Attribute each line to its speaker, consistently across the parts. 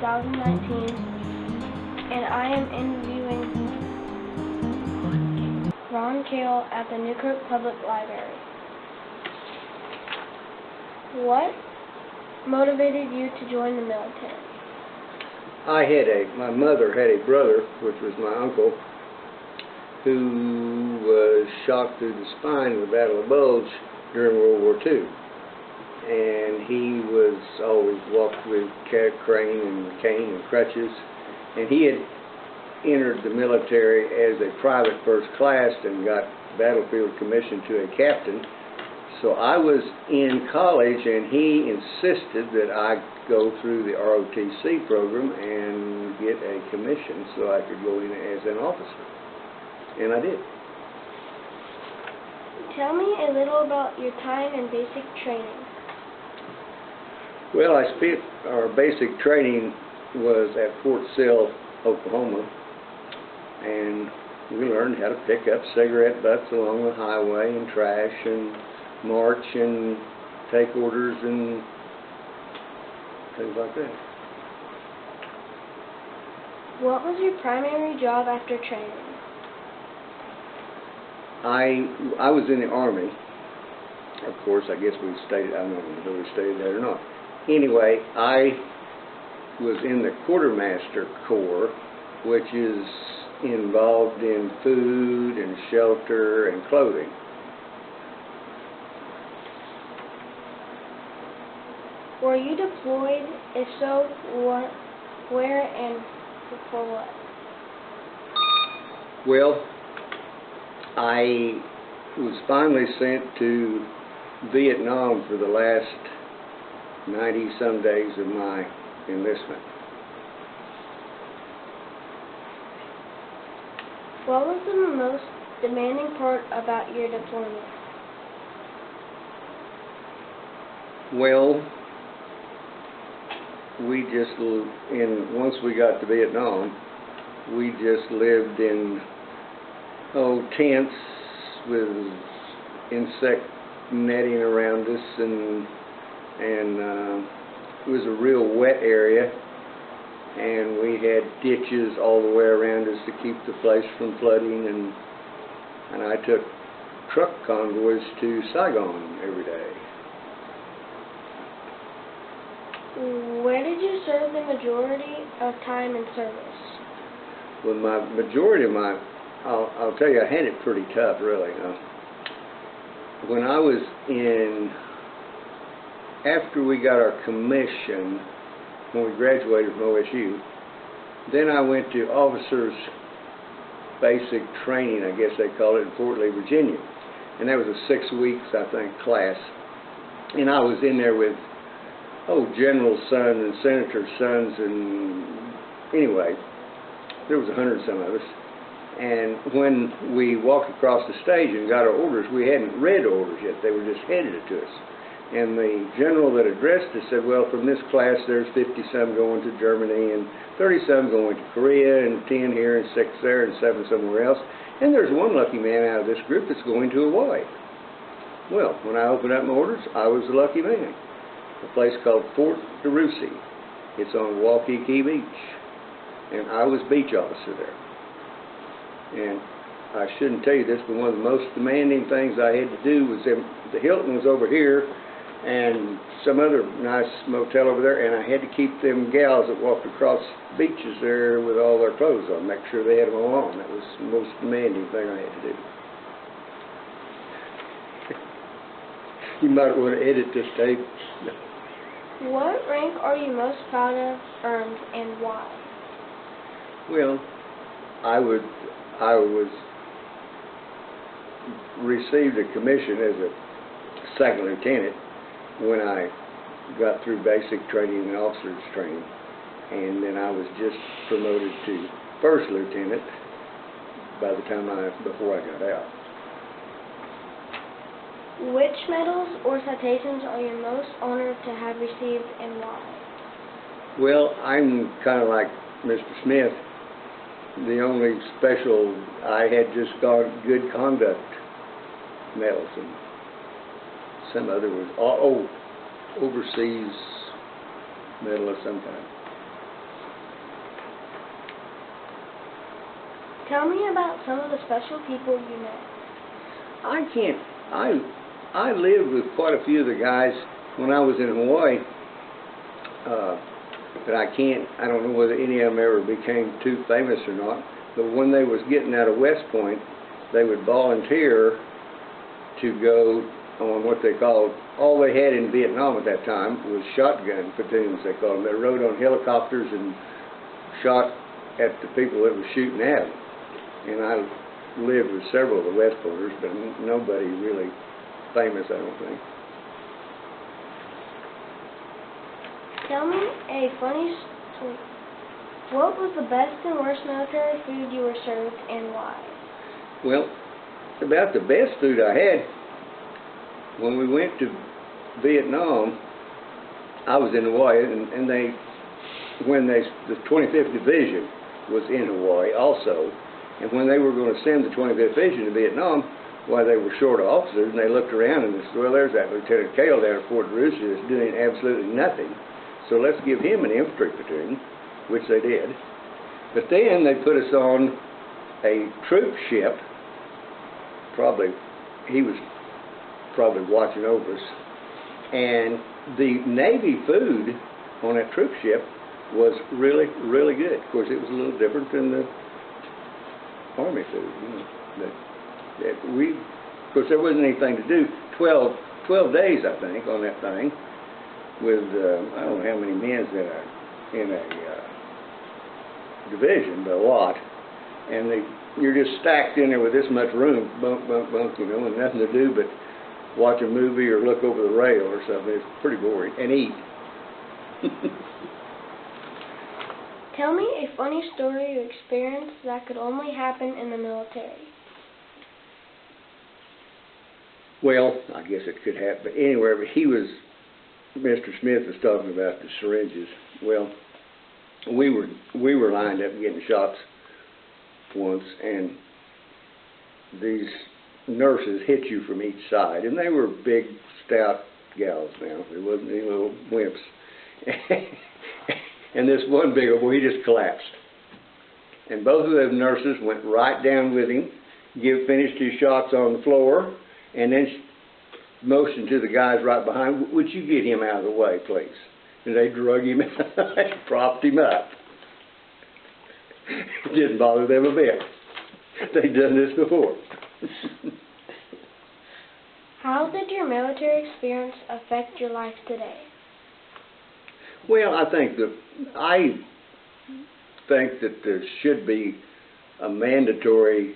Speaker 1: 2019, and I am interviewing Ron Kahle at the Newkirk Public Library. What motivated you to join the military?
Speaker 2: My mother had a brother, which was my uncle, who was shot through the spine in the Battle of Bulge during World War II. And he was always walked with crane and cane and crutches. And he had entered the military as a private first class and got battlefield commission to a captain. So I was in college, and he insisted that I go through the ROTC program and get a commission so I could go in as an officer. And I did.
Speaker 1: Tell me a little about your time in basic training.
Speaker 2: Well, our basic training was at Fort Sill, Oklahoma, and we learned how to pick up cigarette butts along the highway and trash and march and take orders and things like that.
Speaker 1: What was your primary job after training?
Speaker 2: I was in the Army. Of course, I guess we stated, I don't know whether we stated that or not. Anyway, I was in the Quartermaster Corps, which is involved in food and shelter and clothing.
Speaker 1: Were you deployed? If so, where and for what?
Speaker 2: Well, I was finally sent to Vietnam for the last 90-some days of my enlistment.
Speaker 1: What was the most demanding part about your deployment?
Speaker 2: Well, once we got to Vietnam, we just lived in tents with insect netting around us, and it was a real wet area, and we had ditches all the way around us to keep the place from flooding, and I took truck convoys to Saigon every day.
Speaker 1: Where did you serve the majority of time in service?
Speaker 2: Well, I'll tell you, I had it pretty tough, really. When I was after we got our commission, when we graduated from OSU, then I went to officers basic training, I guess they call it, in Fort Lee, Virginia. And that was a 6 weeks, I think, class. And I was in there with generals' sons and senators' sons, and anyway, there was 100-some of us. And when we walked across the stage and got our orders, we hadn't read orders yet. They were just handed it to us. And the general that addressed us said, well, from this class there's 50-some going to Germany, and 30-some going to Korea, and 10 here, and 6 there, and 7 somewhere else. And there's one lucky man out of this group that's going to Hawaii. Well, when I opened up my orders, I was the lucky man. A place called Fort DeRussy. It's on Waikiki Beach. And I was beach officer there. And I shouldn't tell you this, but one of the most demanding things I had to do was the Hilton was over here and some other nice motel over there, and I had to keep them gals that walked across beaches there with all their clothes on, make sure they had them all on. That was the most demanding thing I had to do. You might want to edit this tape.
Speaker 1: What rank are you most proud of earned, and why?
Speaker 2: Well, I received a commission as a second lieutenant when I got through basic training and officers training, and then I was just promoted to first lieutenant before I got out.
Speaker 1: Which medals or citations are you most honored to have received, and why?
Speaker 2: Well, I'm kind of like Mr. Smith. The only special, I had just got good conduct medals, and some other was overseas medal of some kind.
Speaker 1: Tell me about some of the special people you met.
Speaker 2: I lived with quite a few of the guys when I was in Hawaii, but I don't know whether any of them ever became too famous or not, but when they was getting out of West Point, they would volunteer to go on what they called, all they had in Vietnam at that time was shotgun platoons, they called them. They rode on helicopters and shot at the people that were shooting at them. And I lived with several of the West Pointers, but nobody really famous, I don't think.
Speaker 1: Tell me a funny story. What was the best and worst military food you were served and why?
Speaker 2: Well, about the best food I had, when we went to Vietnam, I was in Hawaii, and the 25th Division was in Hawaii also, and when they were going to send the 25th Division to Vietnam, why they were short of officers, and they looked around and they said, well, there's that Lieutenant Kahle down at Fort Rouge that's doing absolutely nothing, so let's give him an infantry platoon, which they did. But then they put us on a troop ship. He was probably watching over us, and the Navy food on that troop ship was really, really good. Of course, it was a little different than the Army food, you know. Of course, there wasn't anything to do. 12 days, I think, on that thing, with I don't know how many men's in a division, but a lot, and you're just stacked in there with this much room, bunk, bunk, bunk, you know, and nothing to do but watch a movie or look over the rail or something. It's pretty boring, and eat.
Speaker 1: Tell me a funny story or experience that could only happen in the military.
Speaker 2: Well, I guess it could happen, but anywhere. But Mr. Smith was talking about the syringes. Well, we were lined up getting shots once, and these nurses hit you from each side, and they were big, stout gals now. There wasn't any little wimps. And this one big old boy, he just collapsed. And both of those nurses went right down with him, finished his shots on the floor, and then motioned to the guys right behind, would you get him out of the way, please? And they drug him out and propped him up. It didn't bother them a bit. They'd done this before.
Speaker 1: How did your military experience affect your life today?
Speaker 2: Well, I think that there should be a mandatory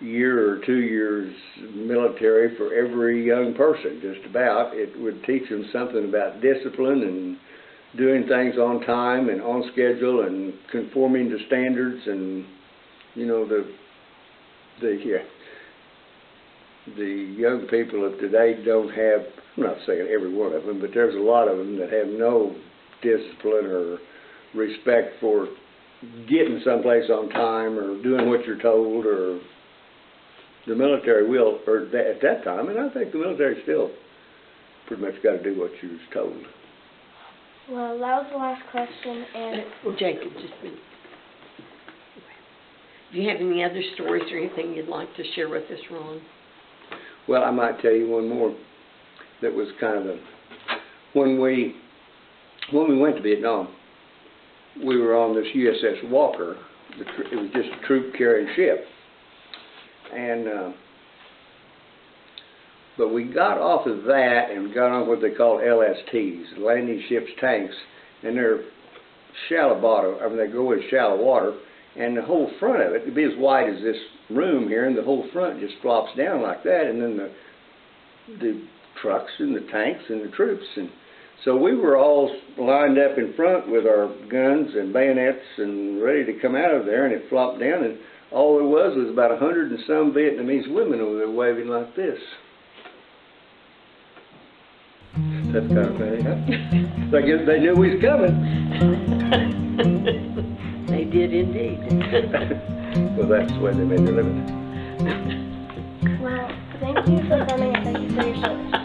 Speaker 2: year or 2 years military for every young person, just about. It would teach them something about discipline and doing things on time and on schedule and conforming to standards, and you know, the young people of today don't have, I'm not saying every one of them, but there's a lot of them that have no discipline or respect for getting someplace on time or doing what you're told, or the military will, or at that time, and I think the military still pretty much got to do what you was told.
Speaker 1: Well, that was the last question, and...
Speaker 3: Well, Jacob, just a minute. Do you have any other stories or anything you'd like to share with us, Ron?
Speaker 2: Well, I might tell you one more that was kind of when we went to Vietnam, we were on this USS Walker. It was just a troop-carrying ship. And but we got off of that and got on what they call LSTs, landing ships tanks, and they're shallow bottom. I mean, they go in shallow water, and the whole front of it would be as wide as this room here, and the whole front just flops down like that, and then the trucks and the tanks and the troops. And so we were all lined up in front with our guns and bayonets and ready to come out of there, and it flopped down, and all there was about 100 and some Vietnamese women over there waving like this. That's kind of funny, huh? So I guess they knew we was coming.
Speaker 3: They did indeed.
Speaker 2: Well, that's the way they made their living.
Speaker 1: Well, thank you for coming and thank you for your service.